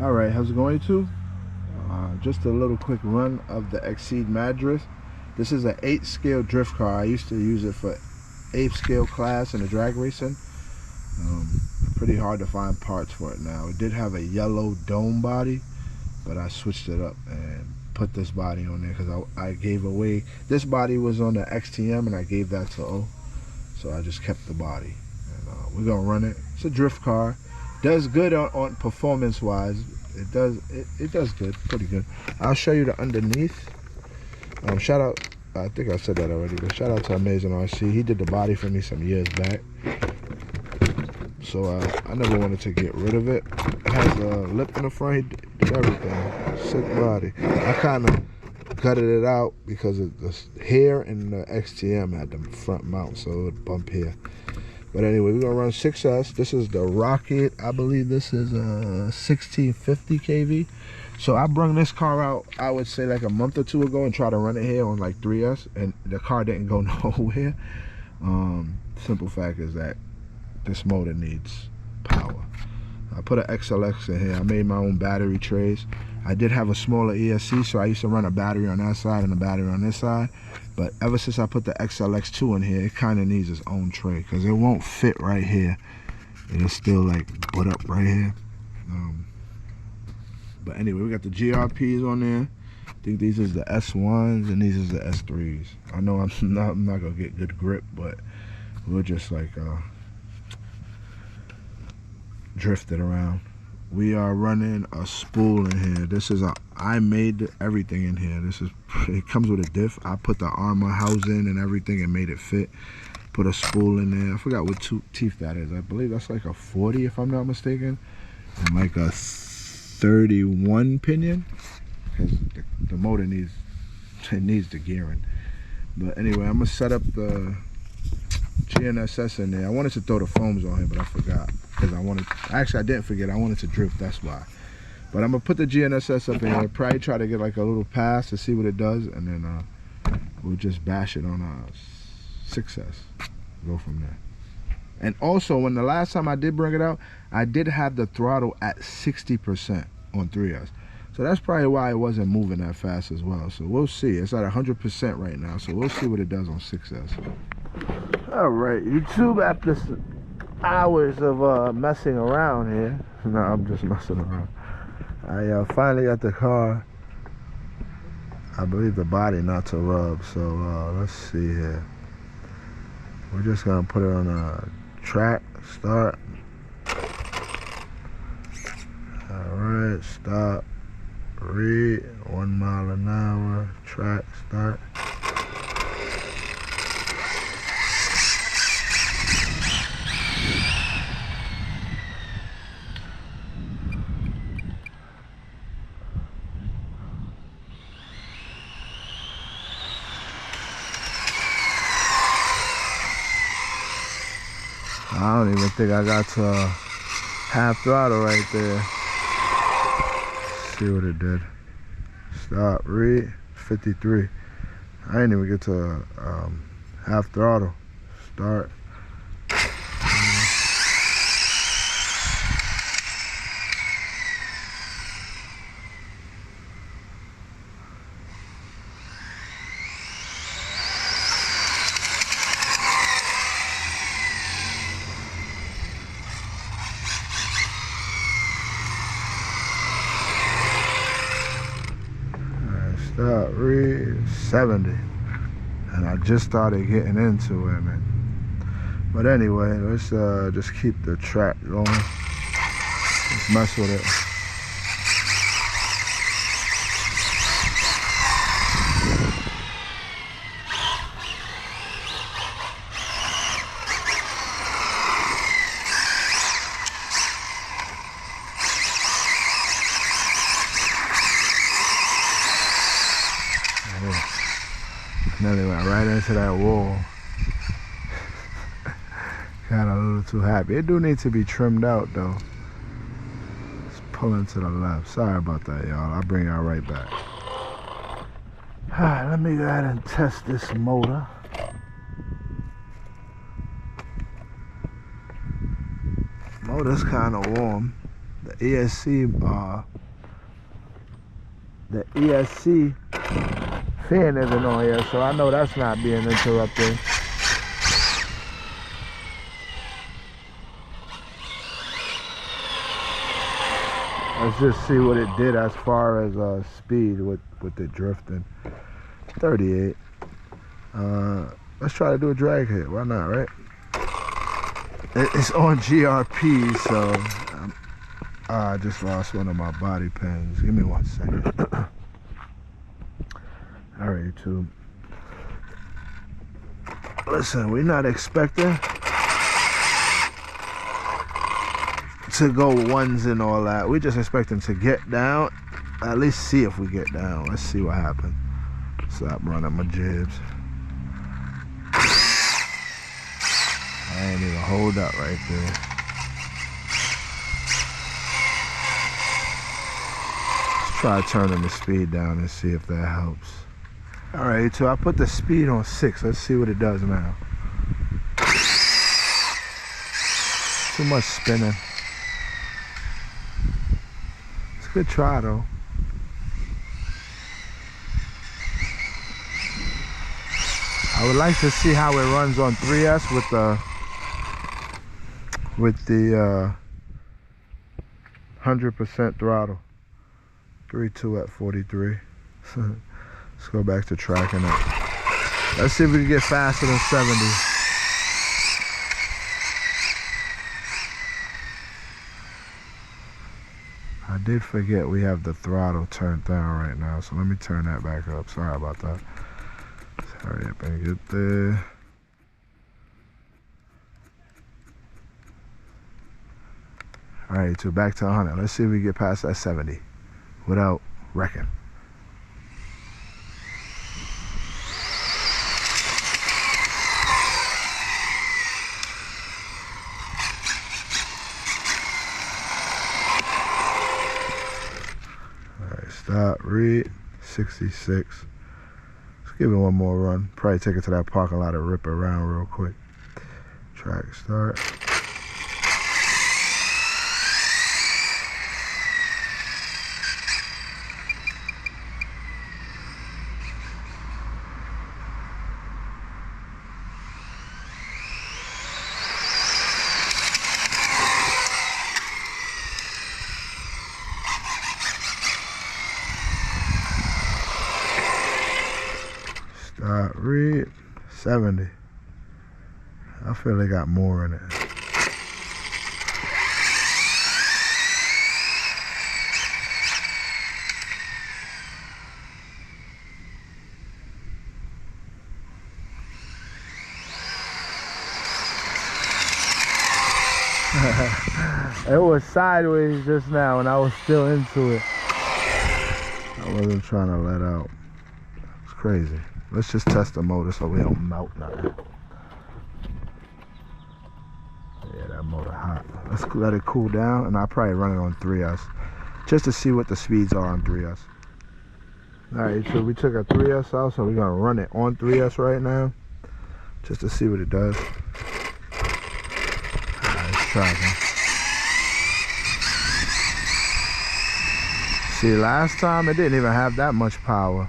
Alright, how's it going to? Just a little quick run of the Exceed Madras. This is an 8 scale drift car. I used to use it for 8 scale class in the drag racing. Pretty hard to find parts for it now. It did have a yellow dome body, but I switched it up and put this body on there because I gave away. This body was on the XTM and I gave that to O. So I just kept the body. And we're going to run it. It's a drift car. Does good on performance wise. It does good, pretty good. I'll show you the underneath. Shout out, I think I said that already, but shout out to Amazing RC. He did the body for me some years back, so I never wanted to get rid of it. It has a lip in the front. He did everything. Sick body. I kind of gutted it out because the hair and the XTM had the front mount, so it would bump here. But anyway, we're gonna run 6S. This is the Rocket. I believe this is a 1650 kV. So I brung this car out, I would say like a month or two ago and tried to run it here on like 3S, and the car didn't go nowhere. Simple fact is that this motor needs power. I put an XLX in here. I made my own battery trays. I did have a smaller ESC, so I used to run a battery on that side and a battery on this side. But ever since I put the XLX2 in here, it kind of needs its own tray because it won't fit right here. It'll still like butt up right here. But anyway, we got the GRPs on there. I think these is the S1s and these is the S3s. I know I'm not gonna get good grip, but we'll just like drift it around. We are running a spool in here. This is I made everything in here. It comes with a diff. I put the armor housing and everything and made it fit. Put a spool in there. I forgot what teeth that is. I believe that's like a 40 if I'm not mistaken. And like a 31 pinion. Because the motor needs the gearing. But anyway, I'm gonna set up the GNSS in there. I wanted to throw the foams on here, but I forgot. Because actually I didn't forget, I wanted to drift, that's why. But I'm gonna put the GNSS up in here, probably try to get like a little pass to see what it does, and then we'll just bash it on a 6S. Go from there. And also, when the last time I did bring it out, I did have the throttle at 60% on 3S. So that's probably why it wasn't moving that fast as well. So we'll see. It's at 100% right now, so we'll see what it does on 6S. All right, YouTube, after hours of messing around here. No, I'm just messing around. I finally got the car. I believe the body not to rub, so let's see here. We're just gonna put it on a track, start. All right, stop, read, 1 mile an hour, track, start. I don't even think I got to half throttle right there. Let's see what it did. Stop, read, 53. I didn't even get to half throttle. Start. Stop, read, 70. And I just started getting into it, man. But anyway, let's just keep the track going. Let's mess with it. Then they went right into that wall. Got a little too happy. It do need to be trimmed out though. It's pulling to the left. Sorry about that, y'all. I'll bring y'all right back. Alright, let me go ahead and test this motor. Motor's kind of warm. The ESC fan isn't on yet, so I know that's not being interrupted. Let's just see what it did as far as speed with the drifting. 38. Let's try to do a drag hit. Why not, right? It's on GRP, so I just lost one of my body pins. Give me 1 second. All right, YouTube. Listen, we're not expecting to go ones and all that. We're just expecting to get down. At least see if we get down. Let's see what happens. Stop running my jibs. I ain't even hold up right there. Let's try turning the speed down and see if that helps. All right, so I put the speed on 6. Let's see what it does now. Too much spinning. It's a good try though. I would like to see how it runs on 3S with the 100% throttle. 3.2 at 43. Let's go back to tracking it. Let's see if we can get faster than 70. I did forget we have the throttle turned down right now, so let me turn that back up. Sorry about that. Let's hurry up and get there. Alright, so back to 100. Let's see if we get past that 70 without wrecking. Stop, read, 66. Let's give it one more run. Probably take it to that parking lot and rip around real quick. Track start. Read 70. I feel they got more in it. It was sideways just now and I was still into it. I wasn't trying to let out. It's crazy. Let's just test the motor so we don't melt nothing. Yeah, that motor hot. Let's let it cool down and I'll probably run it on 3S just to see what the speeds are on 3S. Alright, so we took a 3S out, so we're gonna run it on 3S right now just to see what it does. Alright, it's tracking. See, last time it didn't even have that much power.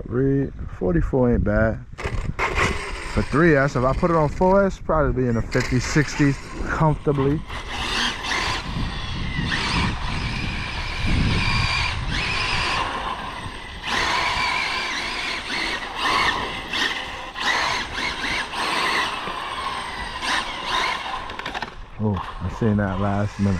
Read 44 ain't bad for 3S. If I put it on 4S, probably be in the 50s, 60s comfortably. Oh, I seen that last minute.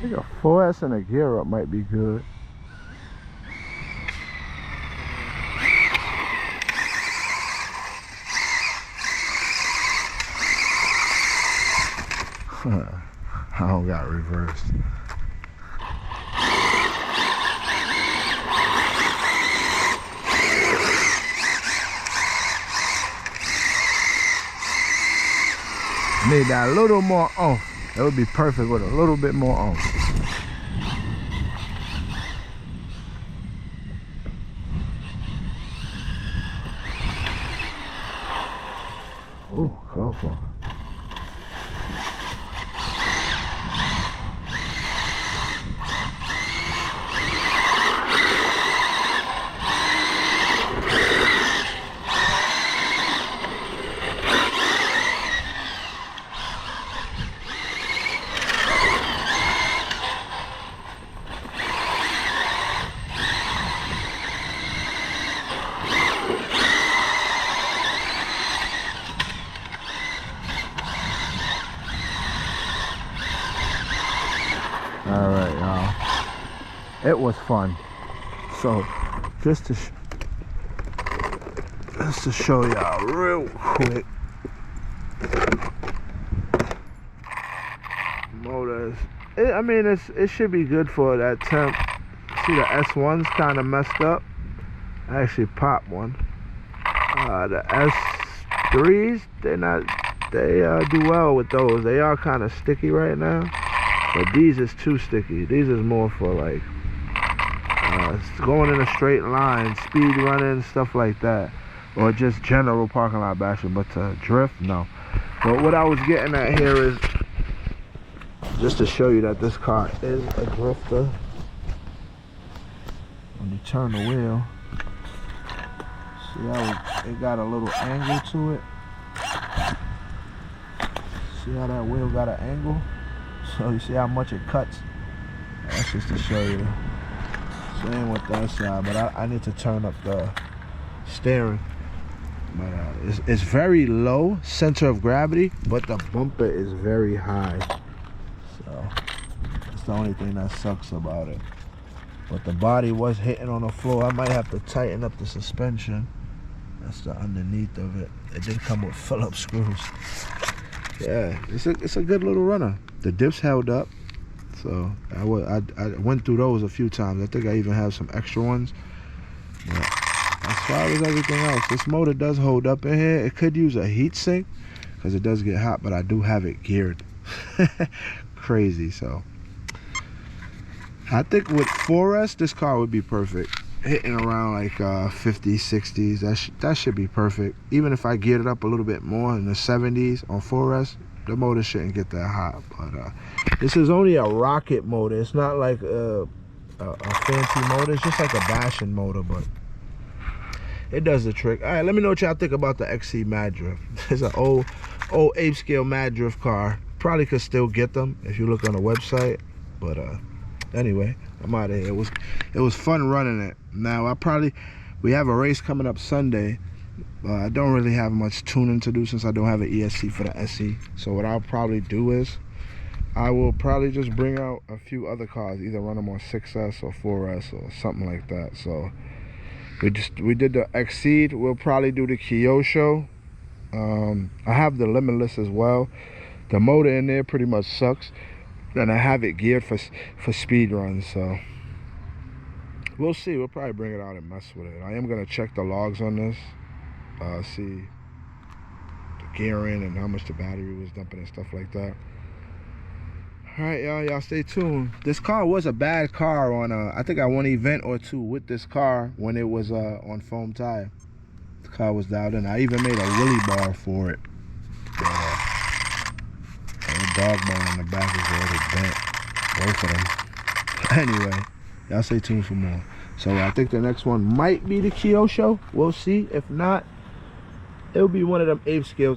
think a 4S and a gear up might be good. I don't got reversed. Need that a little more oomph. That would be perfect with a little bit more oomph. Ooh, colorful. All right, y'all. It was fun. So, just to show y'all real quick, motors. I mean, it should be good for that temp. See, the S1's kind of messed up. I actually popped one. The S3s, they do well with those. They are kind of sticky right now. But these is too sticky. These is more for like going in a straight line, speed running, stuff like that. Or just general parking lot bashing. But to drift, no. But what I was getting at here is just to show you that this car is a drifter. When you turn the wheel, see how it got a little angle to it? See how that wheel got an angle? So you see how much it cuts? That's just to show you. Same with that side, but I need to turn up the steering. But it's very low center of gravity, but the bumper is very high. So that's the only thing that sucks about it. But the body was hitting on the floor. I might have to tighten up the suspension. That's the underneath of it. It did come with Phillips screws. Yeah, it's a good little runner. The dips held up, so I went through those a few times. I think I even have some extra ones. But as far as everything else, this motor does hold up in here. It could use a heat sink because it does get hot, but I do have it geared. Crazy. So I think with 4S, this car would be perfect. Hitting around like 50s, 60s, that should be perfect. Even if I geared it up a little bit more in the 70s on 4S, the motor shouldn't get that hot. But this is only a rocket motor. It's not like a fancy motor. It's just like a bashing motor, but it does the trick. All right, let me know what y'all think about the XC Mad Drift. It's an old ape scale Mad Drift car. Probably could still get them if you look on the website. But anyway, I'm out of here. It was fun running it. Now we have a race coming up Sunday. I don't really have much tuning to do since I don't have an ESC for the SE. So what I'll probably do is I will probably just bring out a few other cars, either run them on 6S or 4S or something like that. So we did the Exceed. We'll probably do the Kyosho. I have the Limitless as well. The motor in there pretty much sucks, and I have it geared for speed runs. So we'll see. We'll probably bring it out and mess with it. I am gonna check the logs on this. See the gearing and how much the battery was dumping and stuff like that. All right, y'all stay tuned. This car was a bad car on I think I won an event or two with this car when it was on foam tire. The car was dialed in. I even made a wheelie bar for it. The dog bone in the back is already bent, both of them. Anyway, y'all stay tuned for more. So I think the next one might be the Kyosho. We'll see. If not, it'll be one of them ape scales.